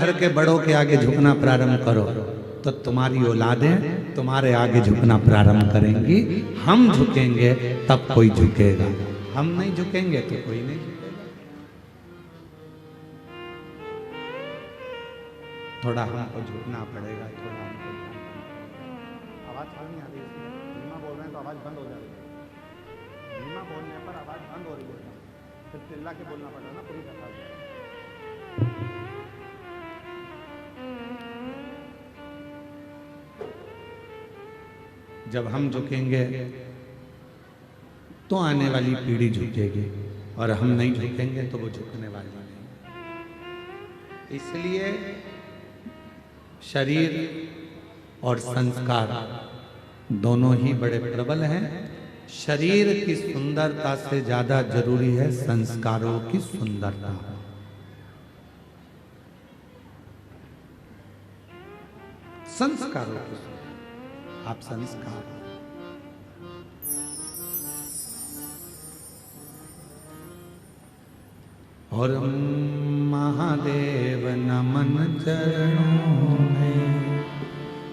घर के बड़ों के आगे झुकना प्रारंभ करो तो तुम्हारी औलादें तुम्हारे आगे झुकना प्रारंभ करेंगी। हम झुकेंगे तब कोई झुकेगा, हम नहीं झुकेंगे तो कोई नहीं झुकेगा। थोड़ा हमको झुकना पड़ेगा, थोड़ा हमको। आवाज नहीं आ रही, धीमा बोल रहे हैं तो आवाज बंद हो जा रही है। धीमा बोलने पर आवाज बंद हो रही है, फिर चिल्ला के बोलना पड़ेगा ना पूरी तरह से। जब हम झुकेंगे तो आने वाली पीढ़ी झुकेगी, और हम नहीं झुकेंगे तो वो झुकने वाली नहीं। इसलिए शरीर और संस्कार दोनों ही बड़े प्रबल हैं। शरीर की सुंदरता से ज्यादा जरूरी है संस्कारों की सुंदरता। संस्कारों की, आप संस्कार, और महादेव नमन चरणों में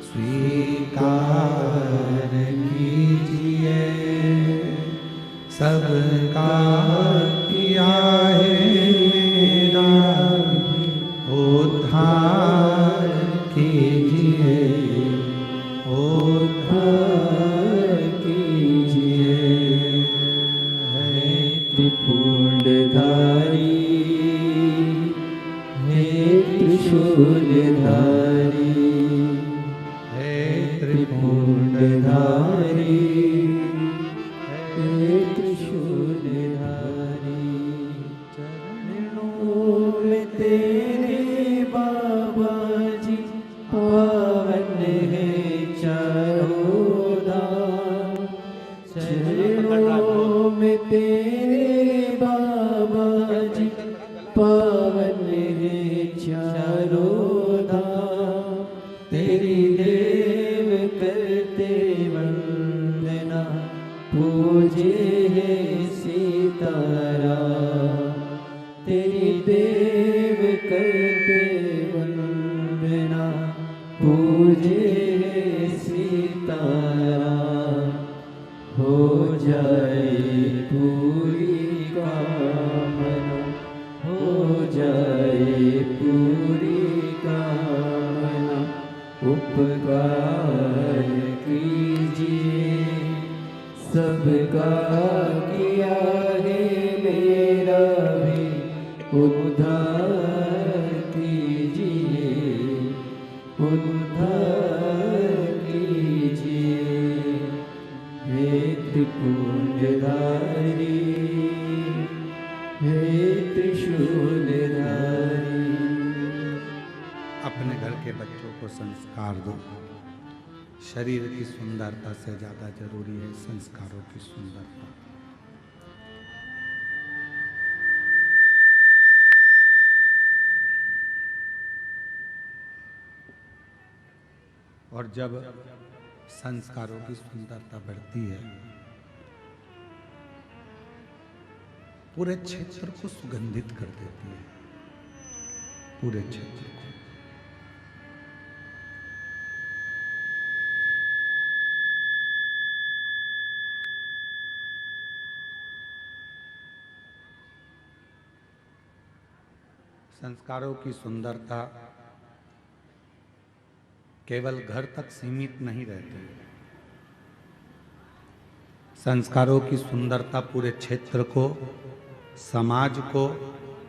स्वीकार कीजिए, सबका किया है मेरा उद्धार कीजिए, उद्धार कीजिए। है त्रिपुंडधारी, हे त्रिशूलधारी, हे त्रिपुंडधारी, हे त्रिशूलधारी। चरणों में तेरे बाबा जी पावन है चारों धाम। चरणों में तेरे बाबा जी पावन है चारों धाम। तेरी देव करते वंदना, पूजे है सीताराम। तेरी देव करते वंदना, पूजे है सीताराम। हो जाए पूरी कामना, हो जाए पूरी कामना। उपकार कीजिए, सबका किया है मेरा भी उद्धार कीजिए, उद्धार कीजिए। हे त्रिपुंडधारी, हे त्रिशूलधारी। अपने घर के बच्चों को संस्कार दो। शरीर की सुंदरता से ज्यादा जरूरी है संस्कारों की सुंदरता। और जब संस्कारों की सुंदरता बढ़ती है, पूरे क्षेत्र को सुगंधित कर देती है, पूरे क्षेत्र को। संस्कारों की सुंदरता केवल घर तक सीमित नहीं रहती है। संस्कारों की सुंदरता पूरे क्षेत्र को, समाज को,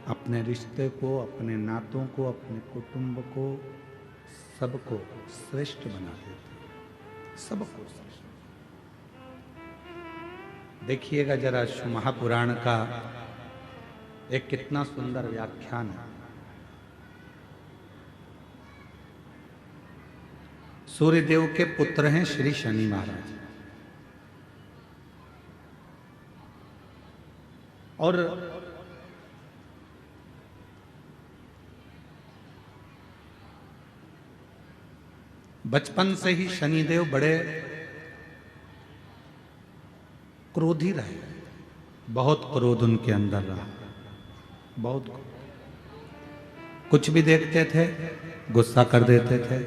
अपने रिश्ते को, अपने नातों को, अपने कुटुंब को, सबको श्रेष्ठ बना देती है, सबको श्रेष्ठ। देखिएगा जरा महापुराण का एक कितना सुंदर व्याख्यान है। सूर्यदेव के पुत्र हैं श्री शनि महाराज, और बचपन से ही शनिदेव बड़े क्रोधी रहे, बहुत क्रोध उनके अंदर रहा, बहुत। कुछ भी देखते थे गुस्सा कर देते थे,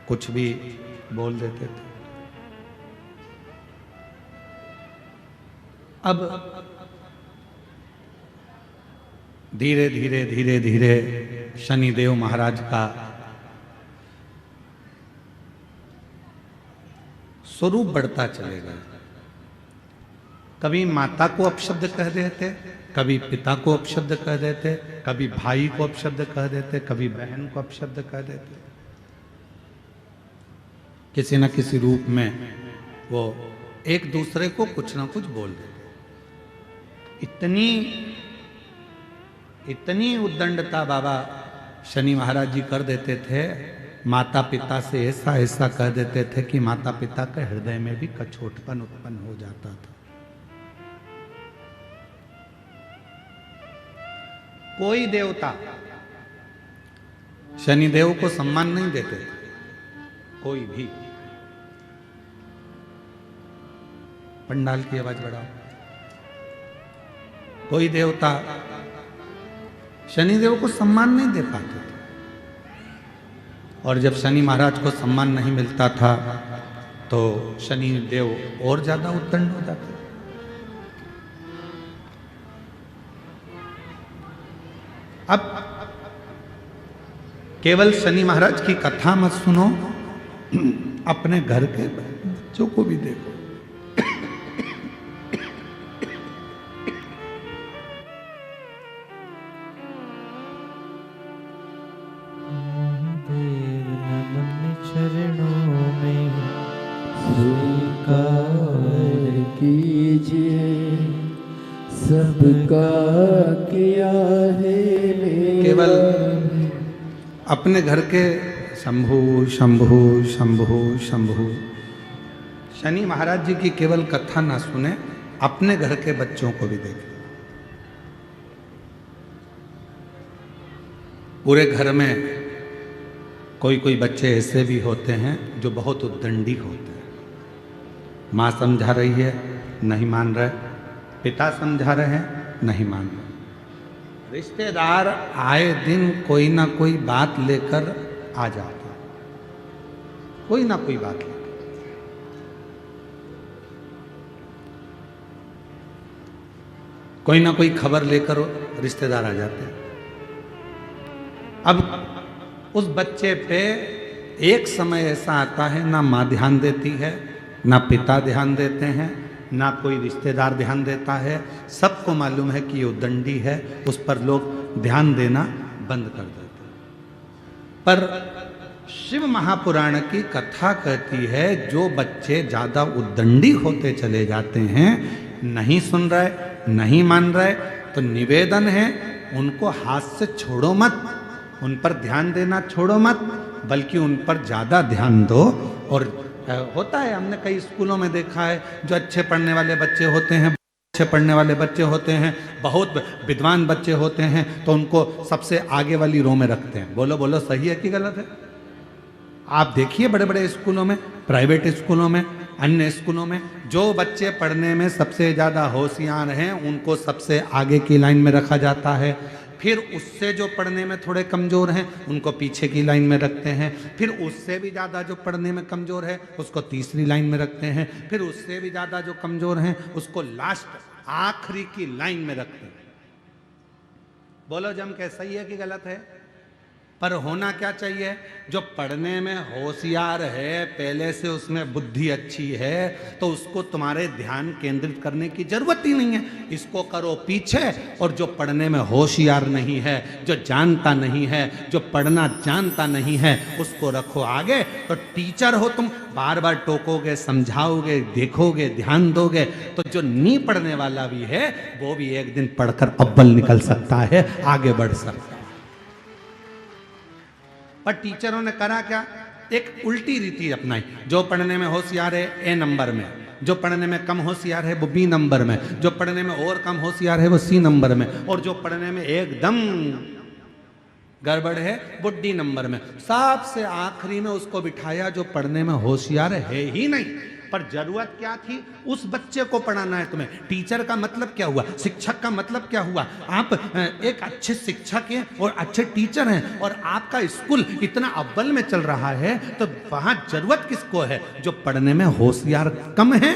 कुछ भी बोल देते थे। अब धीरे धीरे धीरे धीरे शनिदेव महाराज का स्वरूप बढ़ता चलेगा। कभी माता को अपशब्द कह देते, कभी पिता को अपशब्द कह देते, कभी भाई को अपशब्द कह देते, कभी बहन को अपशब्द कह देते। किसी न किसी रूप में वो एक दूसरे को कुछ ना कुछ बोल देते। इतनी उद्दंडता बाबा शनि महाराज जी कर देते थे, माता पिता से ऐसा ऐसा कह देते थे कि माता पिता के हृदय में भी कछोटपन उत्पन्न हो जाता था। कोई देवता शनिदेव को सम्मान नहीं देते थे, कोई भी। पंडाल की आवाज बढ़ाओ। कोई देवता शनिदेव को सम्मान नहीं दे पाते थे, और जब शनि महाराज को सम्मान नहीं मिलता था तो शनिदेव और ज्यादा उद्दंड हो जाते। अब केवल शनि महाराज की कथा मत सुनो, अपने घर के बच्चों को भी देखो। सबका किया है केवल अपने घर के शंभु शंभु शंभु शंभु शनि महाराज जी की केवल कथा ना सुने, अपने घर के बच्चों को भी देखें। पूरे घर में कोई कोई बच्चे ऐसे भी होते हैं जो बहुत उद्दंडी होते हैं। माँ समझा रही है नहीं मान रहे, पिता समझा रहे हैं नहीं मान रहे, रिश्तेदार आए दिन कोई ना कोई बात लेकर आ जाते हैं, कोई ना कोई बात लेकर। कोई ना कोई खबर लेकर रिश्तेदार आ जाते हैं। अब उस बच्चे पे एक समय ऐसा आता है ना माँ ध्यान देती है, ना पिता ध्यान देते हैं, ना कोई रिश्तेदार ध्यान देता है। सबको मालूम है कि ये उद्दंडी है, उस पर लोग ध्यान देना बंद कर देते हैं। पर शिव महापुराण की कथा कहती है जो बच्चे ज्यादा उद्दंडी होते चले जाते हैं, नहीं सुन रहे, नहीं मान रहे, तो निवेदन है उनको हाथ से छोड़ो मत, उन पर ध्यान देना छोड़ो मत, बल्कि उन पर ज्यादा ध्यान दो। और होता है, हमने कई स्कूलों में देखा है, जो अच्छे पढ़ने वाले बच्चे होते हैं, अच्छे पढ़ने वाले बच्चे होते हैं, बहुत विद्वान बच्चे होते हैं, तो उनको सबसे आगे वाली रो में रखते हैं। बोलो बोलो, सही है कि गलत है? आप देखिए बड़े बड़े स्कूलों में, प्राइवेट स्कूलों में, अन्य स्कूलों में, जो बच्चे पढ़ने में सबसे ज़्यादा होशियार हैं उनको सबसे आगे की लाइन में रखा जाता है। फिर उससे जो पढ़ने में थोड़े कमज़ोर हैं उनको पीछे की लाइन में रखते हैं। फिर उससे भी ज़्यादा जो पढ़ने में कमज़ोर है उसको तीसरी लाइन में रखते हैं। फिर उससे भी ज़्यादा जो कमज़ोर हैं उसको लास्ट आखिरी की लाइन में रखते हैं। बोलो जम के, सही है कि गलत है? पर होना क्या चाहिए? जो पढ़ने में होशियार है, पहले से उसमें बुद्धि अच्छी है, तो उसको तुम्हारे ध्यान केंद्रित करने की जरूरत ही नहीं है, इसको करो पीछे। और जो पढ़ने में होशियार नहीं है, जो जानता नहीं है, जो पढ़ना जानता नहीं है, उसको रखो आगे। तो टीचर हो तुम, बार बार टोकोगे, समझाओगे, देखोगे, ध्यान दोगे, तो जो नहीं पढ़ने वाला भी है वो भी एक दिन पढ़कर अव्वल निकल सकता है, आगे बढ़ सकता है। पर टीचरों ने करा क्या? एक उल्टी रीति अपनाई। जो पढ़ने में होशियार है ए नंबर में, जो पढ़ने में कम होशियार है वो बी नंबर में, जो पढ़ने में और कम होशियार है वो सी नंबर में, और जो पढ़ने में एकदम गड़बड़ है वो डी नंबर में। सबसे आखिरी में उसको बिठाया जो पढ़ने में होशियार है ही नहीं, पर जरूरत क्या थी? उस बच्चे को पढ़ाना है तुम्हें। टीचर का मतलब क्या हुआ? शिक्षक का मतलब क्या हुआ? आप एक अच्छे शिक्षक हैं और अच्छे टीचर हैं और आपका स्कूल इतना अव्वल में चल रहा है, तो वहां जरूरत किसको है? जो पढ़ने में होशियार कम है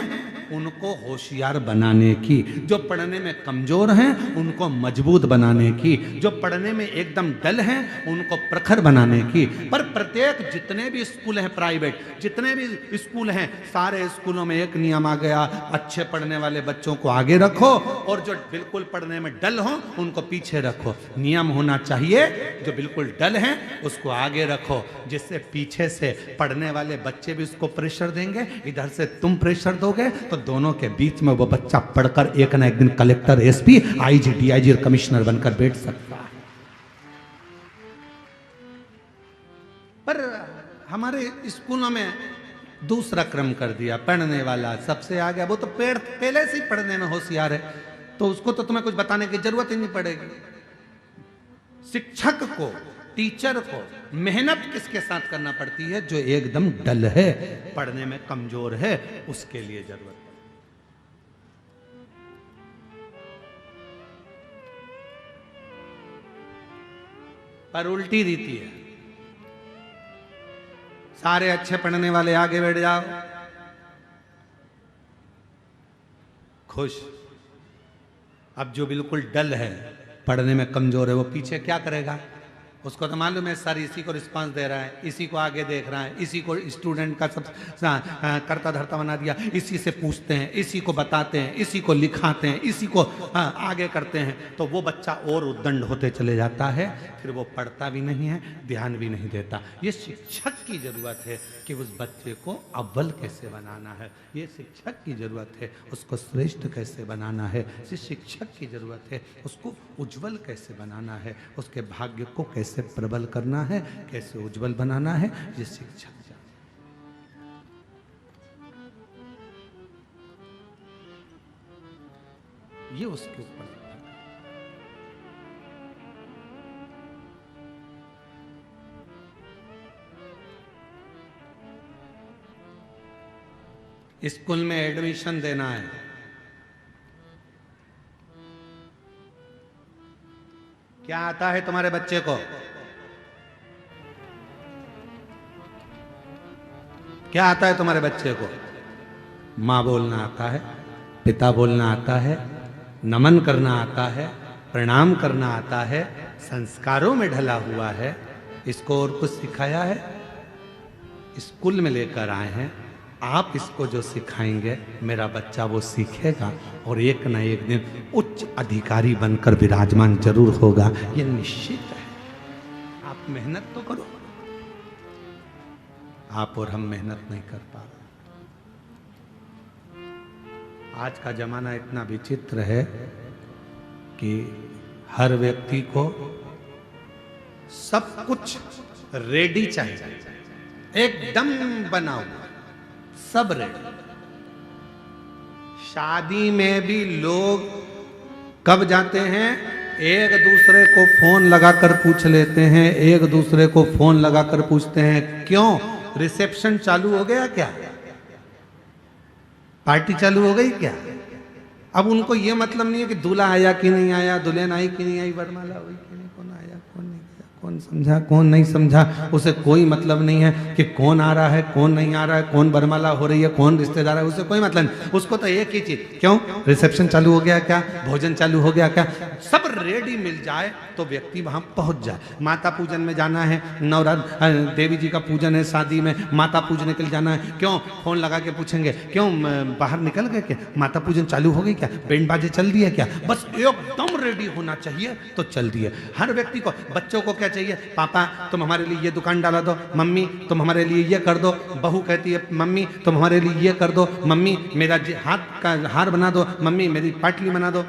उनको होशियार बनाने की, जो पढ़ने में कमजोर हैं उनको मजबूत बनाने की, जो पढ़ने में एकदम डल हैं उनको प्रखर बनाने की। पर प्रत्येक जितने भी स्कूल हैं प्राइवेट, जितने भी स्कूल हैं, सारे स्कूलों में एक नियम आ गया, अच्छे पढ़ने वाले बच्चों को आगे रखो और जो बिल्कुल पढ़ने में डल हो उनको पीछे रखो। नियम होना चाहिए जो बिल्कुल डल हैं उसको आगे रखो, जिससे पीछे से पढ़ने वाले बच्चे भी उसको प्रेशर देंगे, इधर से तुम प्रेशर दोगे, तो दोनों के बीच में वो बच्चा पढ़कर एक ना एक दिन कलेक्टर, एसपी, आईजी, डीआईजी और कमिश्नर बनकर बैठ सकता है। पर हमारे स्कूलों में दूसरा क्रम कर दिया, पढ़ने वाला सबसे आगे। वो तो पहले से ही पढ़ने में होशियार है, तो उसको तो तुम्हें कुछ बताने की जरूरत ही नहीं पड़ेगी। शिक्षक को, टीचर को मेहनत किसके साथ करना पड़ती है? जो एकदम डल है, पढ़ने में कमजोर है, उसके लिए जरूरत। पर उल्टी रीति है, सारे अच्छे पढ़ने वाले आगे बैठ जाओ, खुश। अब जो बिल्कुल डल है, पढ़ने में कमजोर है, वो पीछे क्या करेगा? उसको तो मालूम है सर इसी को रिस्पांस दे रहा है, इसी को आगे देख रहा है, इसी को स्टूडेंट का सब करता धरता बना दिया, इसी से पूछते हैं, इसी को बताते हैं, इसी को लिखाते हैं, इसी को आगे करते हैं, तो वो बच्चा और उद्दंड होते चले जाता है, फिर वो पढ़ता भी नहीं है, ध्यान भी नहीं देता। ये शिक्षक की जरूरत है कि उस बच्चे को अव्वल कैसे बनाना है, ये शिक्षक की जरूरत है, उसको श्रेष्ठ कैसे बनाना है, ये शिक्षक की जरूरत है, उसको उज्जवल कैसे बनाना है, उसके भाग्य को कैसे प्रबल करना है, कैसे उज्जवल बनाना है, ये शिक्षक। ये उसके ऊपर। स्कूल में एडमिशन देना है, क्या आता है तुम्हारे बच्चे को? क्या आता है तुम्हारे बच्चे को? माँ बोलना आता है, पिता बोलना आता है, नमन करना आता है, प्रणाम करना आता है, संस्कारों में ढला हुआ है। इसको और कुछ सिखाया है? स्कूल में लेकर आए हैं, आप इसको जो सिखाएंगे मेरा बच्चा वो सीखेगा और एक न एक दिन उच्च अधिकारी बनकर विराजमान जरूर होगा, ये निश्चित है। आप मेहनत तो करो। आप और हम मेहनत नहीं कर पा रहे। आज का जमाना इतना विचित्र है कि हर व्यक्ति को सब कुछ रेडी चाहिए, एकदम बनाओ, सब रेडी। शादी में भी लोग कब जाते हैं? एक दूसरे को फोन लगाकर पूछ लेते हैं, एक दूसरे को फोन लगाकर पूछते हैं क्यों? रिसेप्शन चालू हो गया क्या? पार्टी चालू हो गई क्या? अब उनको ये मतलब नहीं है कि दूल्हा आया कि नहीं आया, दुल्हन आई कि नहीं आई, वरमाला हुई कि नहीं, कौन आया कौन नहीं आया, कौन समझा कौन नहीं समझा, उसे कोई मतलब नहीं है कि कौन आ रहा है कौन नहीं आ रहा है, कौन वरमाला हो रही है कौन रिश्तेदार है, उसे कोई मतलब नहीं। उसको तो एक ही चीज, क्यों? रिसेप्शन चालू हो गया क्या, भोजन चालू हो गया क्या, सब रेडी मिल जाए तो व्यक्ति वहां पहुंच जाए। माता पूजन में जाना है, नवरात्र देवी जी का पूजन है, शादी में माता पूजने के लिए जाना है, क्यों? फोन लगा के पूछेंगे क्यों बाहर निकल गए क्या, माता पूजन चालू हो गई क्या, बैंड बाजे चल दिए क्या, बस एकदम रेडी होना चाहिए तो चल दिए। हर व्यक्ति को, बच्चों को क्या चाहिए? पापा तुम हमारे लिए ये दुकान डाला दो, मम्मी तुम हमारे लिए ये कर दो, बहू कहती है मम्मी तुम हमारे लिए ये कर दो, मम्मी मेरा हाथ का हार बना दो, मम्मी मेरी पाटली बना दो,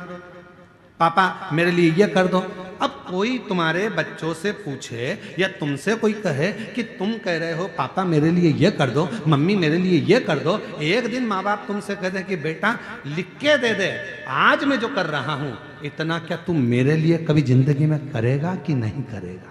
पापा मेरे लिए ये कर दो। अब कोई तुम्हारे बच्चों से पूछे या तुमसे कोई कहे कि तुम कह रहे हो पापा मेरे लिए ये कर दो, मम्मी मेरे लिए ये कर दो, एक दिन माँ बाप तुमसे कह दे कि बेटा लिख के दे दे, आज मैं जो कर रहा हूं इतना क्या तुम मेरे लिए कभी जिंदगी में करेगा कि नहीं करेगा?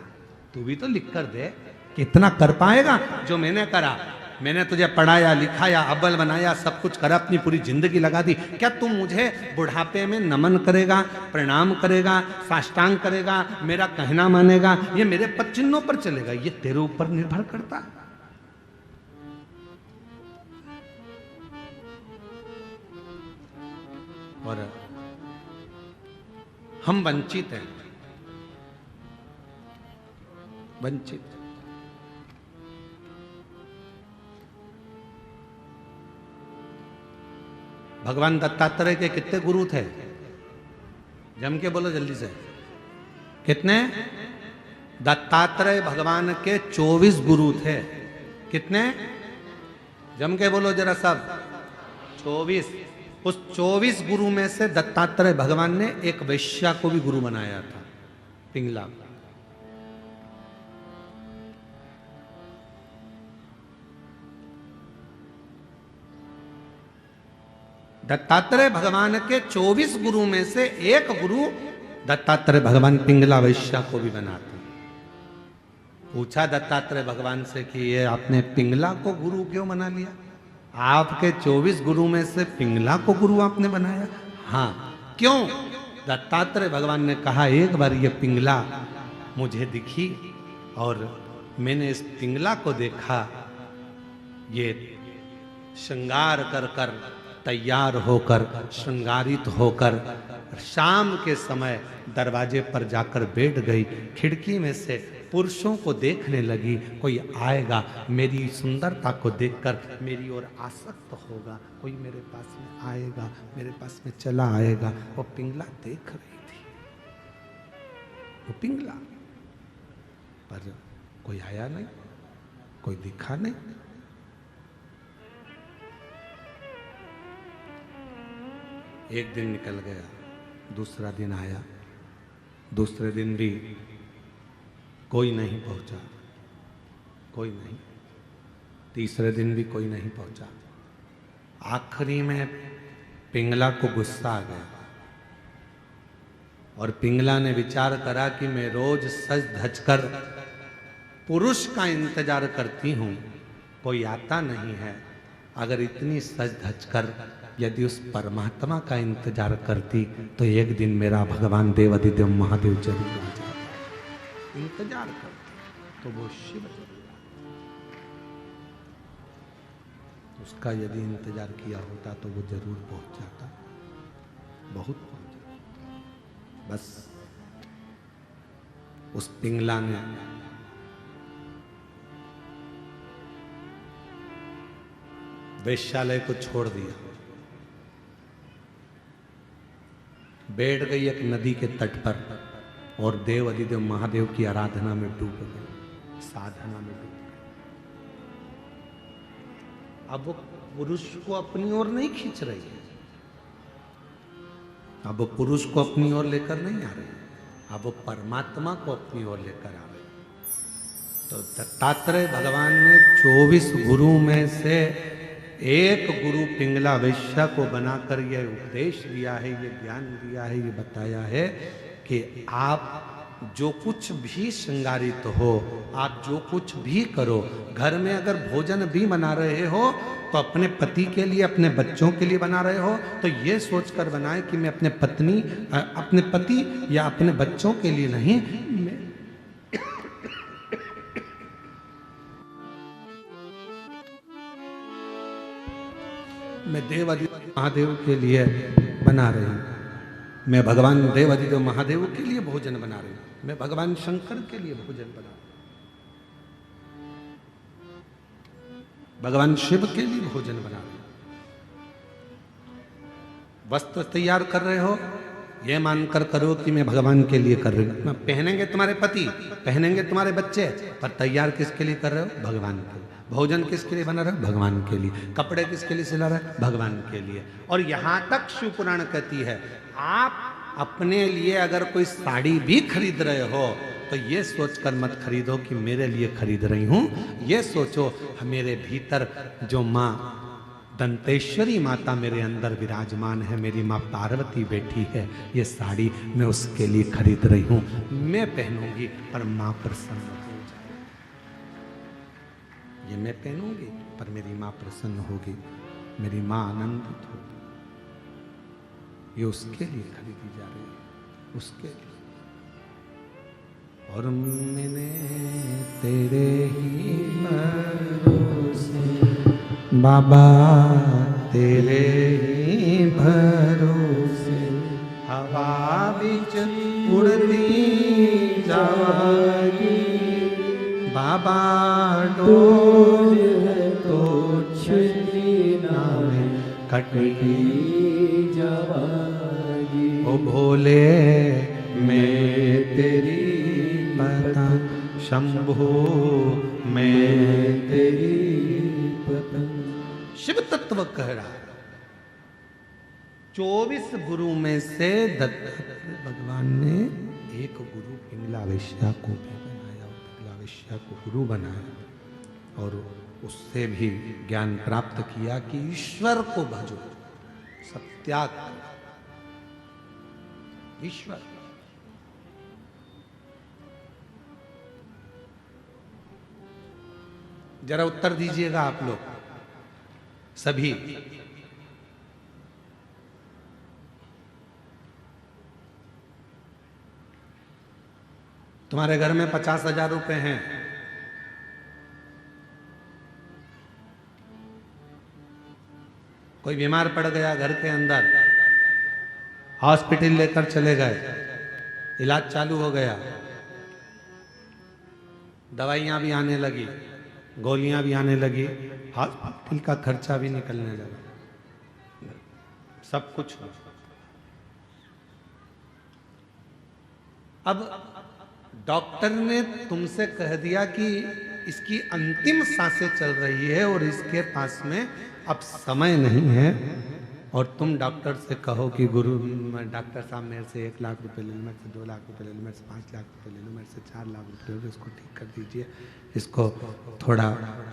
तू भी तो लिख कर दे कि इतना कर पाएगा जो मैंने करा। मैंने तुझे पढ़ाया लिखाया अव्वल बनाया सब कुछ करा, अपनी पूरी जिंदगी लगा दी, क्या तू मुझे बुढ़ापे में नमन करेगा, प्रणाम करेगा, साष्टांग करेगा, मेरा कहना मानेगा, ये मेरे पद चिन्हों पर चलेगा? ये तेरे ऊपर निर्भर करता। और हम वंचित हैं, वंचित। भगवान दत्तात्रेय के कितने गुरु थे? जम के बोलो जल्दी से, कितने? दत्तात्रेय भगवान के 24 गुरु थे। कितने? जम के बोलो जरा सब। 24। उस 24 गुरु में से दत्तात्रेय भगवान ने एक वैश्या को भी गुरु बनाया था, पिंगला। दत्तात्रेय भगवान के 24 गुरु में से एक गुरु दत्तात्रेय भगवान पिंगला वैश्या को भी बनाते। पूछा दत्तात्रेय भगवान से कि ये आपने पिंगला को गुरु क्यों बना लिया? आपके 24 गुरु में से पिंगला को गुरु आपने बनाया? हाँ, क्यों? दत्तात्रेय भगवान ने कहा एक बार ये पिंगला मुझे दिखी और मैंने इस पिंगला को देखा, ये श्रृंगार कर कर तैयार होकर श्रृंगारित होकर शाम के समय दरवाजे पर जाकर बैठ गई, खिड़की में से पुरुषों को देखने लगी, कोई आएगा मेरी सुंदरता को देखकर मेरी ओर आसक्त होगा, कोई मेरे पास में आएगा, मेरे पास में चला आएगा। वो पिंगला देख रही थी, वो पिंगला, पर कोई आया नहीं, कोई दिखा नहीं। एक दिन निकल गया, दूसरा दिन आया, दूसरे दिन भी कोई नहीं पहुंचा, कोई नहीं, तीसरे दिन भी कोई नहीं पहुंचा। आखिरी में पिंगला को गुस्सा आ गया और पिंगला ने विचार करा कि मैं रोज सज धज कर पुरुष का इंतजार करती हूं, कोई आता नहीं है, अगर इतनी सज धज कर यदि उस परमात्मा का इंतजार करती तो एक दिन मेरा भगवान देवाधिदेव महादेव जरूर आ जाता। इंतजार करती तो वो शिव उसका यदि इंतजार किया होता तो वो जरूर पहुंच जाता, बहुत पहुंच जाता। बस उस पिंगला ने वेश्यालय को छोड़ दिया, बैठ गई एक नदी के तट पर और देव अधिदेव महादेव की आराधना में डूब गई, साधना में डूब गई। अब वो पुरुष को अपनी ओर नहीं खींच रही है, अब वो पुरुष को अपनी ओर लेकर नहीं आ रही, अब वो परमात्मा को अपनी ओर लेकर आ रही। तो दत्तात्रेय भगवान ने 24 गुरु में से एक गुरु पिंगला वैश्या को बनाकर यह उपदेश दिया है, ये ज्ञान दिया है, ये बताया है कि आप जो कुछ भी श्रृंगारित हो, आप जो कुछ भी करो, घर में अगर भोजन भी बना रहे हो तो अपने पति के लिए, अपने बच्चों के लिए बना रहे हो तो ये सोचकर बनाए कि मैं अपने अपने पति या अपने बच्चों के लिए नहीं, मैं देवाधिदेव महादेव के लिए बना रही हूँ, मैं भगवान देवाधिदेव महादेव के लिए भोजन बना रही हूँ, मैं भगवान शंकर के लिए भोजन बना रही हूँ, भगवान शिव के लिए भोजन बना रही हूँ। वस्त्र तैयार कर रहे हो, ये मानकर करो कि मैं भगवान के लिए कर रही हूँ। पहनेंगे तुम्हारे पति, पहनेंगे तुम्हारे बच्चे, पर तैयार किसके लिए कर रहे हो? भगवान के लिए। भोजन किसके लिए बना रहे हो? भगवान के लिए। कपड़े किसके लिए सिला रहे हो? भगवान के लिए। और यहां तक शिव पुराण कहती है, आप अपने लिए अगर कोई साड़ी भी खरीद रहे हो तो ये सोचकर मत खरीदो कि मेरे लिए खरीद रही हूं, ये सोचो मेरे भीतर जो माँ दंतेश्वरी माता मेरे अंदर विराजमान है, मेरी माँ पार्वती बैठी है, ये साड़ी मैं उसके लिए खरीद रही हूं, मैं पहनूंगी पर माँ प्रसन्न हो जाए। ये मैं पहनूंगी पर मेरी माँ प्रसन्न होगी, मेरी माँ आनंदित होगी। ये उसके लिए खरीदी जा रही है, उसके लिए। और मैंने तेरे ही भरोसे बाबा, तेरे ही भरोसे हवा बिच उड़ती जावागी बाबा, डोर है तो छली नामे कटती जावागी। ओ भोले मैं तेरी पतंग, शंभो मैं तेरी पतंग। शिव तत्व कह रहा है 24 गुरु में से दत्तात्रेय भगवान ने एक गुरु पिंगला वैश्या को भी बनाया, और पिंगला वैश्या को गुरु बनाया, और उससे भी ज्ञान प्राप्त किया कि ईश्वर को भजो, सत्याग करो, ईश्वर। जरा उत्तर दीजिएगा आप लोग सभी। तुम्हारे घर में 50,000 रुपए हैं, कोई बीमार पड़ गया घर के अंदर, हॉस्पिटल लेकर चले गए, इलाज चालू हो गया, दवाइयां भी आने लगी, गोलियां भी आने लगी, हॉस्पिटल का खर्चा भी निकलने लगा, सब कुछ हो। अब डॉक्टर ने तुमसे कह दिया कि इसकी अंतिम सांसें चल रही है और इसके पास में अब समय नहीं है, और तुम डॉक्टर से कहो कि गुरु डॉक्टर साहब मेरे से 1 लाख रुपए ले लो, मेरे से 2 लाख रुपए ले लो, मेरे से 5 लाख रुपए ले लो, मेरे से 4 लाख रुपए ले लो, इसको ठीक कर दीजिए, इसको थोड़ा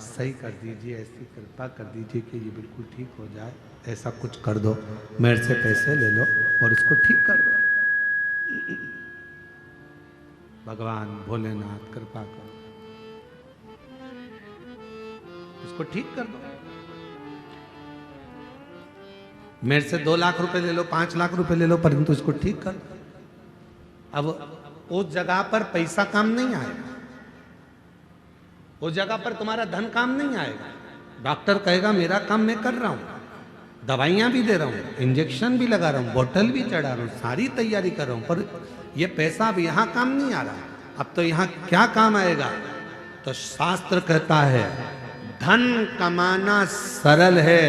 सही कर दीजिए, ऐसी कृपा कर दीजिए कि ये बिल्कुल ठीक हो जाए, ऐसा कुछ कर दो, मेरे से पैसे ले लो और इसको ठीक कर दो। भगवान भोलेनाथ कृपा करो, इसको ठीक कर दो, मेरे से 2 लाख रुपए ले लो, 5 लाख रुपए ले लो, परंतु इसको ठीक कर दो। अब उस जगह पर पैसा काम नहीं आएगा, उस जगह पर तुम्हारा धन काम नहीं आएगा। डॉक्टर कहेगा मेरा काम मैं कर रहा हूं, दवाइयां भी दे रहा हूं, इंजेक्शन भी लगा रहा हूं, बोतल भी चढ़ा रहा हूं, सारी तैयारी कर रहा हूं, पर ये पैसा अब यहां काम नहीं आ रहा। अब तो यहां क्या काम आएगा? तो शास्त्र कहता है धन कमाना सरल है,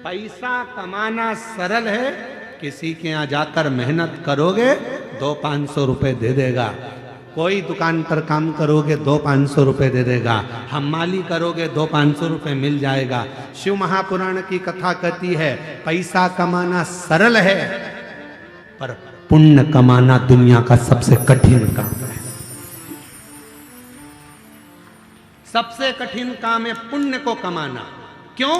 पैसा कमाना सरल है, किसी के यहां जाकर मेहनत करोगे 200-500 रुपए दे देगा, कोई दुकान पर काम करोगे 200-500 रुपए दे देगा, हमाली करोगे 200-500 रुपए मिल जाएगा। शिव महापुराण की कथा कहती है पैसा कमाना सरल है, पर पुण्य कमाना दुनिया का सबसे कठिन काम है। सबसे कठिन काम है पुण्य को कमाना। क्यों?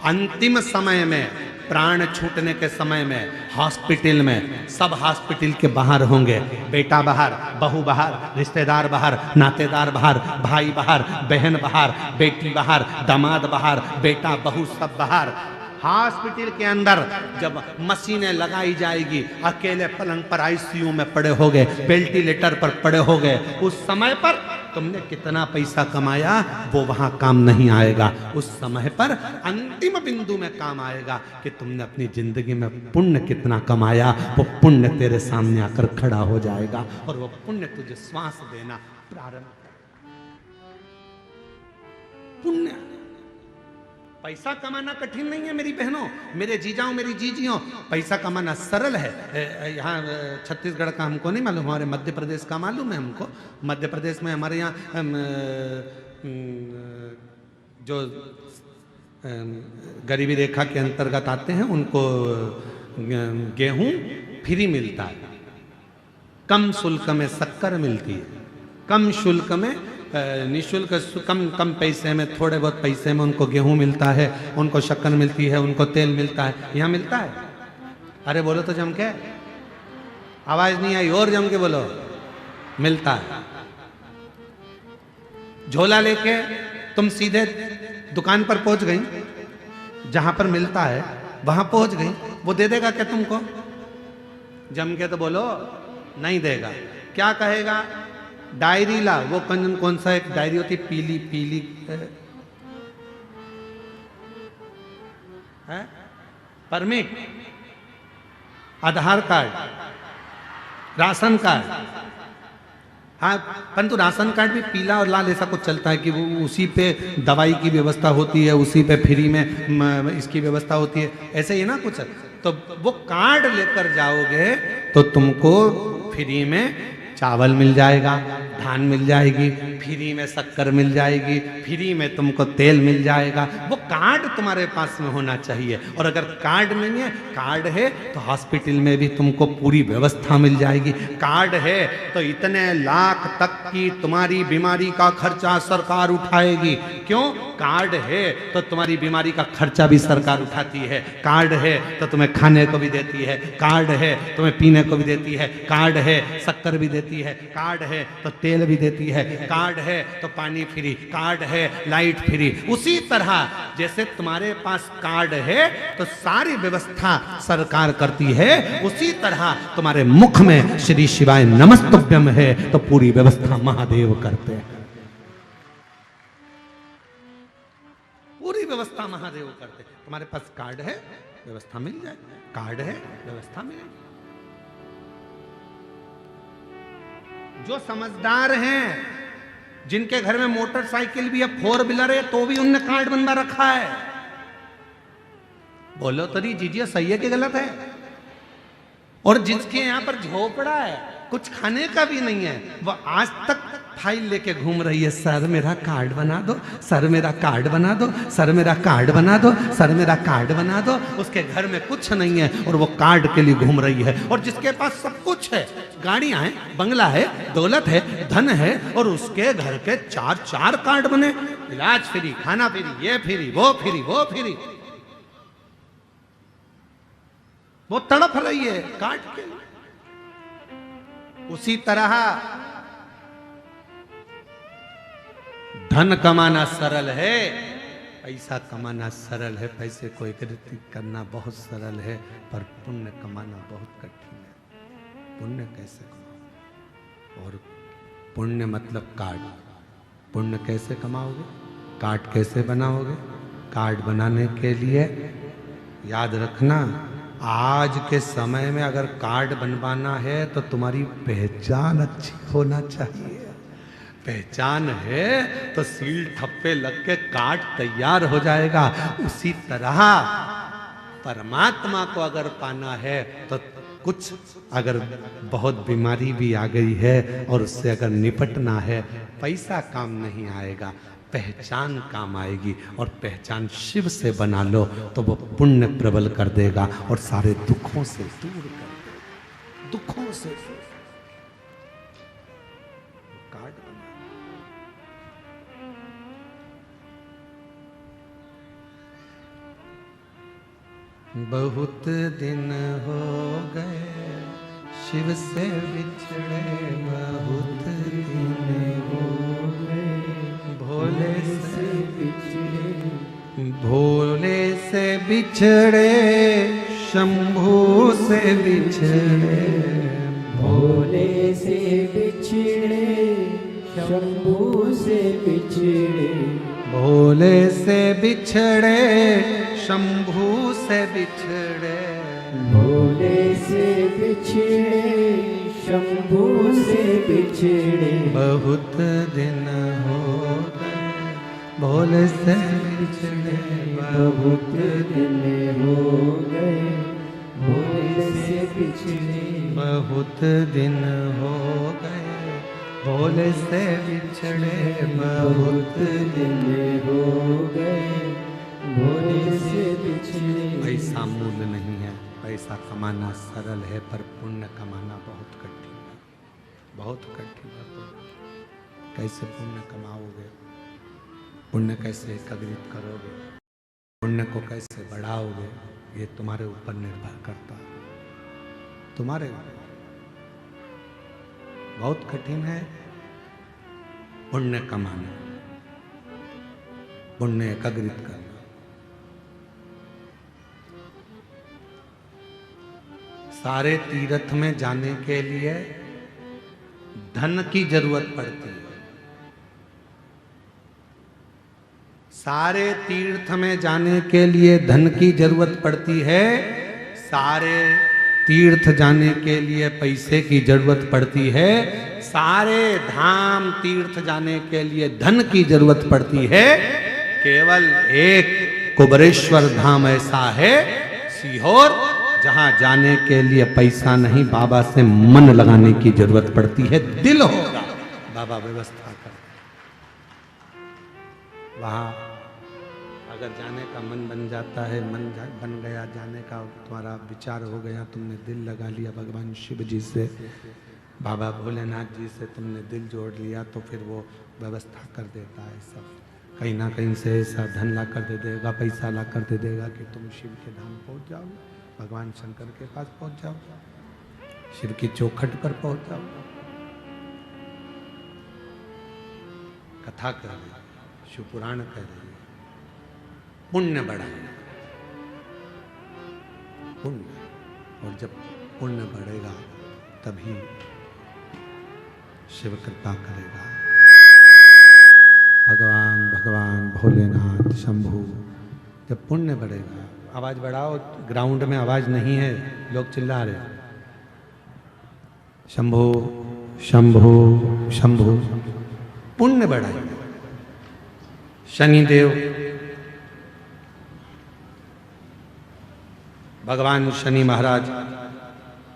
अंतिम समय में, प्राण छूटने के समय में, हॉस्पिटल में, सब हॉस्पिटल के बाहर होंगे, बेटा बाहर, बहू बाहर, रिश्तेदार बाहर, नातेदार बाहर, भाई बाहर, बहन बाहर, बेटी बाहर, दामाद बाहर, बेटा बहू सब बाहर। हॉस्पिटल के अंदर जब मशीनें लगाई जाएगी, अकेले पलंग पर आईसीयू में पड़े होगे, वेंटिलेटर पर पड़े होगे, उस समय पर तुमने कितना पैसा कमाया वो वहां काम नहीं आएगा। उस समय पर अंतिम बिंदु में काम आएगा कि तुमने अपनी जिंदगी में पुण्य कितना कमाया, वो पुण्य तेरे सामने आकर खड़ा हो जाएगा और वो पुण्य तुझे श्वास देना प्रारंभ कर। पुण्य, पैसा कमाना कठिन नहीं है मेरी बहनों, मेरे जीजाओं, मेरी जीजियों, पैसा कमाना सरल है। यहाँ छत्तीसगढ़ का हमको नहीं मालूम, हमारे मध्य प्रदेश का मालूम है हमको। मध्य प्रदेश में हमारे यहाँ जो गरीबी रेखा के अंतर्गत आते हैं उनको गेहूं फ्री मिलता है, कम शुल्क में शक्कर मिलती है, कम शुल्क में निःशुल्क, कम पैसे में, थोड़े बहुत पैसे में उनको गेहूं मिलता है, उनको शक्कर मिलती है, उनको तेल मिलता है। यहाँ मिलता है? अरे बोलो तो जम के, आवाज नहीं आई, और जम के बोलो। मिलता है। झोला लेके तुम सीधे दुकान पर पहुंच गई, जहां पर मिलता है वहां पहुंच गई, वो दे देगा क्या तुमको? जम के तो बोलो, नहीं देगा। क्या कहेगा? डायरी ला। वो कौन सा एक डायरी होती है, पीली पीली है, परमिट, आधार कार्ड, राशन कार्ड। हाँ, परंतु राशन कार्ड भी पीला और लाल ऐसा कुछ चलता है कि वो उसी पे दवाई की व्यवस्था होती है, उसी पे फ्री में इसकी व्यवस्था होती है, ऐसे ही ना कुछ। तो वो कार्ड लेकर जाओगे तो तुमको फ्री में चावल मिल जाएगा, धान मिल जाएगी, फ्री में शक्कर मिल जाएगी, फ्री में तुमको तेल मिल जाएगा। वो कार्ड तुम्हारे पास में होना चाहिए। और अगर कार्ड नहीं है, कार्ड है तो हॉस्पिटल में भी तुमको पूरी व्यवस्था मिल जाएगी। कार्ड है तो इतने लाख तक की तुम्हारी बीमारी का खर्चा सरकार उठाएगी। क्यों? कार्ड है तो तुम्हारी बीमारी का खर्चा भी सरकार उठाती है। कार्ड है तो तुम्हें खाने को भी देती है, कार्ड है तुम्हें पीने को भी देती है, कार्ड है शक्कर भी देती है, कार्ड है तो तेल भी देती है, कार्ड है तो पानी फ्री, कार्ड है लाइट फ्री। उसी तरह जैसे तुम्हारे पास कार्ड है तो सारी व्यवस्था सरकार करती है, उसी तरह तुम्हारे मुख में श्री शिवाय नमस्तुभ्यम है तो पूरी व्यवस्था महादेव करते हैं। पूरी व्यवस्था महादेव करते। तुम्हारे पास कार्ड है, व्यवस्था मिल जाए, कार्ड है, व्यवस्था मिलेगी। जो समझदार हैं, जिनके घर में मोटरसाइकिल भी है, 4 व्हीलर है, तो भी उनने कार्ड बनवा रखा है। बोलो तरी जीजिए, सही है कि गलत है? और जिसके यहां पर झोपड़ा है, कुछ खाने का भी नहीं है, वह आज तक फाइल लेके घूम रही है, सर मेरा कार्ड बना दो, सर मेरा कार्ड बना दो, सर मेरा कार्ड बना दो, सर मेरा कार्ड बना दो। उसके घर में कुछ नहीं है और वो कार्ड के लिए घूम रही है। और जिसके पास सब कुछ है, गाड़ियां हैं, बंगला है, दौलत है, धन है, और उसके घर के 4 कार्ड बने, इलाज फ्री, खाना फ्री, ये फ्री, वो फ्री, वो फ्री, वो तड़प रही है कार्ड के लिए। उसी तरह धन कमाना सरल है, पैसा कमाना सरल है, पैसे को एकत्रित करना बहुत सरल है, पर पुण्य कमाना बहुत कठिन है। पुण्य कैसे कमाओ? और पुण्य मतलब कार्ड। पुण्य कैसे कमाओगे? कार्ड कैसे बनाओगे? कार्ड बनाने के लिए याद रखना, आज के समय में अगर कार्ड बनवाना है तो तुम्हारी पहचान अच्छी होना चाहिए। पहचान है तो सील ठप्पे लग के कार्ड तैयार हो जाएगा। उसी तरह परमात्मा को अगर पाना है तो कुछ अगर बहुत बीमारी भी आ गई है और उससे अगर निपटना है, पैसा काम नहीं आएगा, पहचान काम आएगी। और पहचान शिव से बना लो तो वो पुण्य प्रबल कर देगा और सारे दुखों से दूर कर देगा। दुखों से कार्ड बना। बहुत दिन हो गए शिव से बिछड़े, बहुत दिन हो भोले से बिछड़े, भोले से बिछड़े, शंभू से बिछड़े, भोले से बिछड़े, शंभू से बिछड़े, भोले से बिछड़े, शंभू से बिछड़े, भोले से बिछड़े, शंभू से बिछड़े, बहुत दिन हो गए भोले से बिछड़े, बहुत दिन हो गए भोले से बिछड़े, बहुत दिन हो गए भोले से बिछड़े, बहुत दिन हो गए भोले से बिछड़े। पैसा मूल नहीं है, पैसा कमाना सरल है, पर पुण्य कमाना बहुत कठिन है, बहुत कठिन है। कैसे पुण्य कमाओगे? पुण्य कैसे एकत्रित करोगे? पुण्य को कैसे बढ़ाओगे? ये तुम्हारे ऊपर निर्भर करता है, तुम्हारे ऊपर। बहुत कठिन है पुण्य कमाना। पुण्य एकत्रित करना। सारे तीर्थ में जाने के लिए धन की जरूरत पड़ती है। सारे तीर्थ में जाने के लिए धन की जरूरत पड़ती है। सारे तीर्थ जाने के लिए पैसे की जरूरत पड़ती है। सारे धाम तीर्थ जाने के लिए धन की जरूरत पड़ती है। केवल एक कुबरेश्वर धाम ऐसा है सीहोर, जहां जाने के लिए पैसा नहीं, बाबा से मन लगाने की जरूरत पड़ती है। दिल होगा, बाबा व्यवस्था कर। वहां अगर जाने का मन बन जाता है, बन गया जाने का, तुम्हारा विचार हो गया, तुमने दिल लगा लिया भगवान शिव जी से, बाबा भोलेनाथ जी से तुमने दिल जोड़ लिया, तो फिर वो व्यवस्था कर देता है सब। कहीं ना कहीं से ऐसा धन ला कर दे देगा, पैसा ला कर दे देगा कि तुम शिव के धाम पहुंच जाओ, भगवान शंकर के पास पहुंच जाओ, शिव की चौखट पर पहुंच जाओ। कथा कर रही, शिव पुराण कह रही, पुण्य बढ़ाए, पुण्य, और जब पुण्य बढ़ेगा तभी शिव कृपा करेगा। भगवान भोलेनाथ शंभू, जब पुण्य बढ़ेगा। आवाज बढ़ाओ, ग्राउंड में आवाज नहीं है, लोग चिल्ला रहे। शंभू शंभू शंभू, पुण्य बढ़ाए। शनिदेव, भगवान शनि महाराज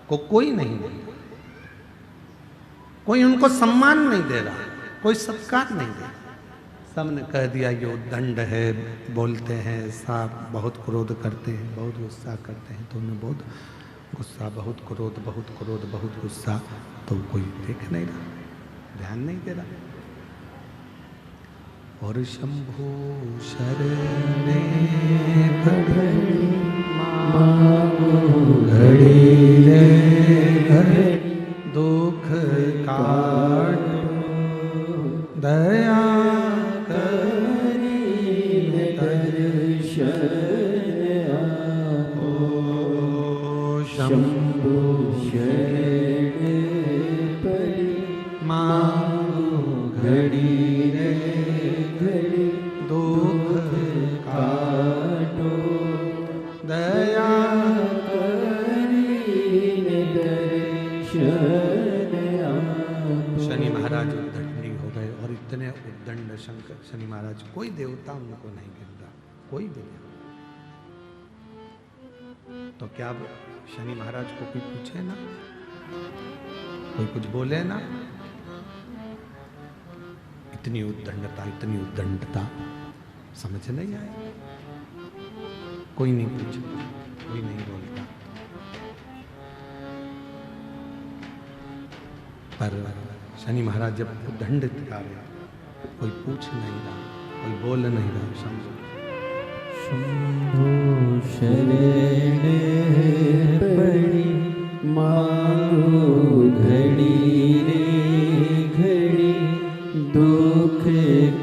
को कोई नहीं दे, कोई उनको सम्मान नहीं दे रहा, कोई सत्कार नहीं दे। सबने कह दिया ये उद्दंड है, बोलते हैं ऐसा, बहुत क्रोध करते हैं, बहुत गुस्सा करते हैं। तो उन्हें बहुत गुस्सा, बहुत क्रोध, बहुत क्रोध, बहुत गुस्सा, तो कोई देख नहीं रहा, ध्यान नहीं दे रहा। और शंभू शरणे पड़ी घड़ी रे घड़ी, दुख काट दया शंभू शरण पड़ी मांगो घड़ी रे घड़ी, दुख काटो दया करीने दर्शन आओ। शनि महाराज उद्दंडी हो गए, और इतने उद्दंड शंकर शनि महाराज, कोई देवता उनको नहीं गिरता, कोई भी नहीं। तो क्या शनि महाराज को कोई पूछे ना, कोई कुछ बोले ना? इतनी उद्दंडता, इतनी उद्दंडता समझ नहीं आए। कोई नहीं पूछता, कोई नहीं बोलता। पर शनि महाराज जब उद्दंडित कर रहे, कोई पूछ नहीं रहा, कोई बोल नहीं रहा। समझो, शंभू शरण पड़ी मांगो घड़ी रे घड़ी, दुख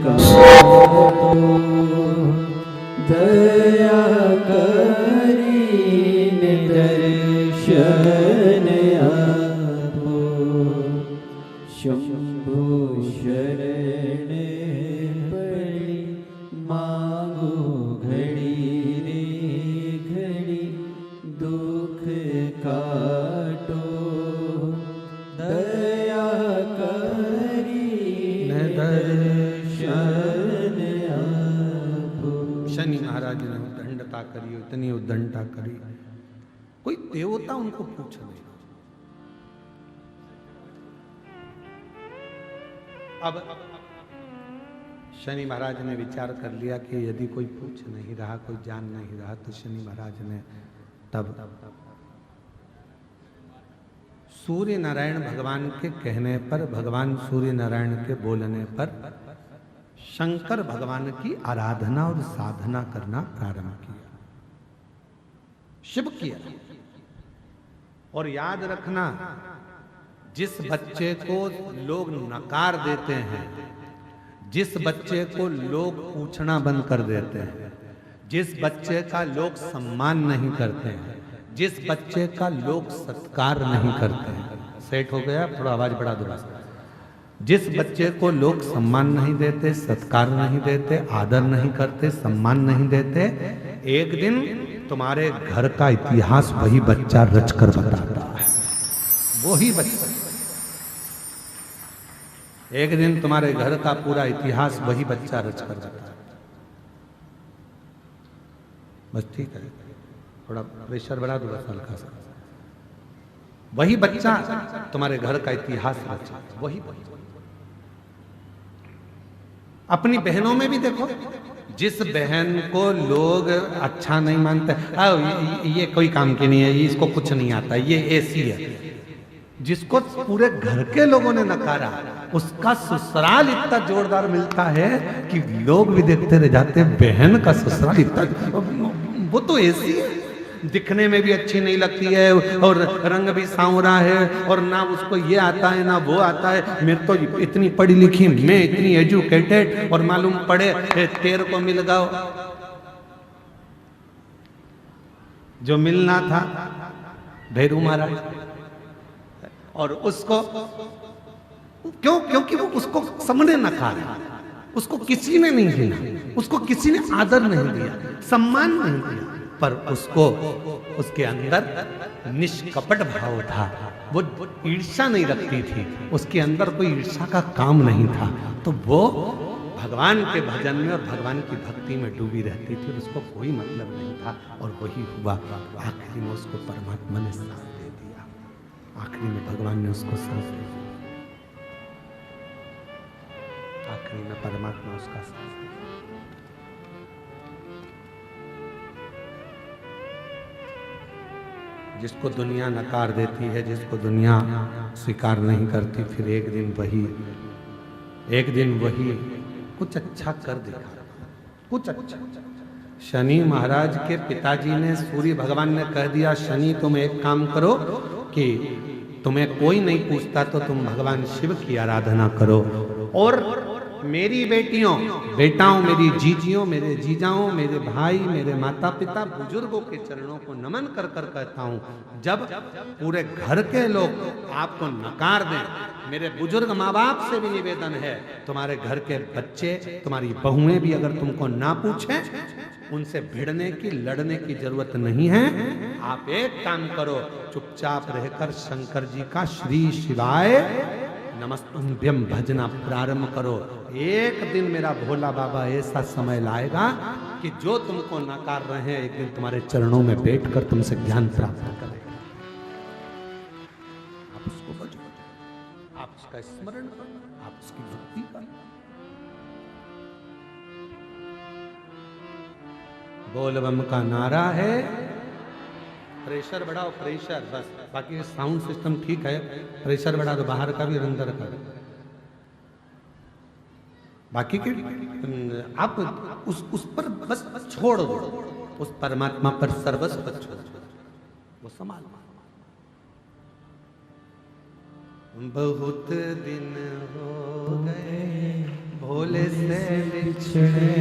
काटो दया करीने दर्शन आपो। शंभू शरण पड़ी मांगो घड़ी रे घड़ी, दुख काटो दया करीने दर्शन आपो। शनि महाराज ने उद्दंडता करी, इतनी उद्दंडता करी, कोई देवता उनको पूछ नहीं। अब शनि महाराज ने विचार कर लिया कि यदि कोई पूछ नहीं रहा, कोई जान नहीं रहा, तो शनि महाराज ने तब सूर्य नारायण भगवान के कहने पर, भगवान सूर्य नारायण के बोलने पर शंकर भगवान की आराधना और साधना करना प्रारंभ किया, शिव किया। और याद रखना, जिस बच्चे को लोग नकार देते हैं, जिस बच्चे को लोग पूछना बंद कर देते हैं, जिस बच्चे का लोग सम्मान नहीं करते हैं, जिस बच्चे का लोग सत्कार नहीं करते हैं, सेट हो गया, थोड़ा आवाज बढ़ा दो। जिस बच्चे को लोग सम्मान नहीं देते, सत्कार नहीं देते, आदर नहीं करते, सम्मान नहीं देते, एक दिन तुम्हारे घर का इतिहास वही बच्चा रच कर बताता है। वही बच्चा, एक दिन तुम्हारे घर का पूरा इतिहास वही बच्चा रच कर बताता है। बस ठीक है, थोड़ा प्रेशर बढ़ा दो बस हल्का सा। वही बच्चा तुम्हारे घर का इतिहास रचा, वही। अपनी बहनों में भी देखो, जिस बहन को लोग अच्छा नहीं मानते, ये कोई काम की नहीं है, इसको कुछ नहीं आता, ये ऐसी है, जिसको पूरे घर के लोगों ने नकारा, उसका ससुराल इतना जोरदार मिलता है कि लोग भी देखते रह जाते, बहन का ससुराल इतना, वो तो ऐसी है, दिखने में भी अच्छी नहीं लगती है और रंग भी सांवरा है और ना उसको ये आता है ना वो आता है। मैं तो इतनी पढ़ी लिखी, मैं इतनी एजुकेटेड, और मालूम पड़े तेरे को मिल गया जो मिलना था भैरू महाराज। और उसको क्यों? क्योंकि वो उसको सबने नकारा, उसको किसी ने नहीं दिया, उसको किसी ने आदर नहीं दिया, सम्मान नहीं दिया, पर उसको उसके अंदर निष्कपट भाव था, वो ईर्ष्या नहीं रखती थी, उसके अंदर कोई ईर्ष्या का काम नहीं था, तो वो भगवान के भजन में और भगवान की भक्ति में डूबी रहती थी, उसको कोई मतलब नहीं था। और वही हुआ, आखिरी में उसको परमात्मा ने साथ दे दिया, आखिरी में भगवान ने उसको साथ दे दिया, आखिरी में परमात्मा उसका साथ दे दिया। जिसको दुनिया नकार देती है, जिसको दुनिया स्वीकार नहीं करती, फिर एक दिन वही कुछ अच्छा कर दिखा, कुछ अच्छा। शनि महाराज के पिताजी ने, सूर्य भगवान ने कह दिया, शनि तुम एक काम करो कि तुम्हें कोई नहीं पूछता तो तुम भगवान शिव की आराधना करो, और मेरी बेटियों, बेटाओं, मेरी जीजियों, मेरे जीजाओं, मेरे भाई, मेरे माता पिता, बुजुर्गों के चरणों को नमन कर कर कहता हूं, जब पूरे घर के लोग आपको नकार दें, मेरे बुजुर्ग माँ बाप से भी निवेदन है, तुम्हारे घर के बच्चे, तुम्हारी बहुएं भी अगर तुमको ना पूछें, उनसे भिड़ने की, लड़ने की जरूरत नहीं है। आप एक काम करो, चुपचाप रहकर शंकर जी का श्री शिवाय नमस्तुभ्यम भजना प्रारंभ करो। एक दिन मेरा भोला बाबा ऐसा समय लाएगा कि जो तुमको नकार रहे हैं, एक दिन तुम्हारे चरणों में बैठकर तुमसे ज्ञान प्राप्त करेगा। आप उसको भजो, आप उसका स्मरण करो, आप उसकी भक्ति करो। बोलबम का नारा है, प्रेशर बढ़ाओ, प्रेशर, बस, बाकी साउंड सिस्टम ठीक है, प्रेशर बढ़ा दो, बाहर का भी और अंदर का। बाकी के आप उस पर बस छोड़ दो, उस परमात्मा पर सर्वस्व छोड़ दो, वो संभाल। बहुत दिन हो गए भोले से बिछड़े।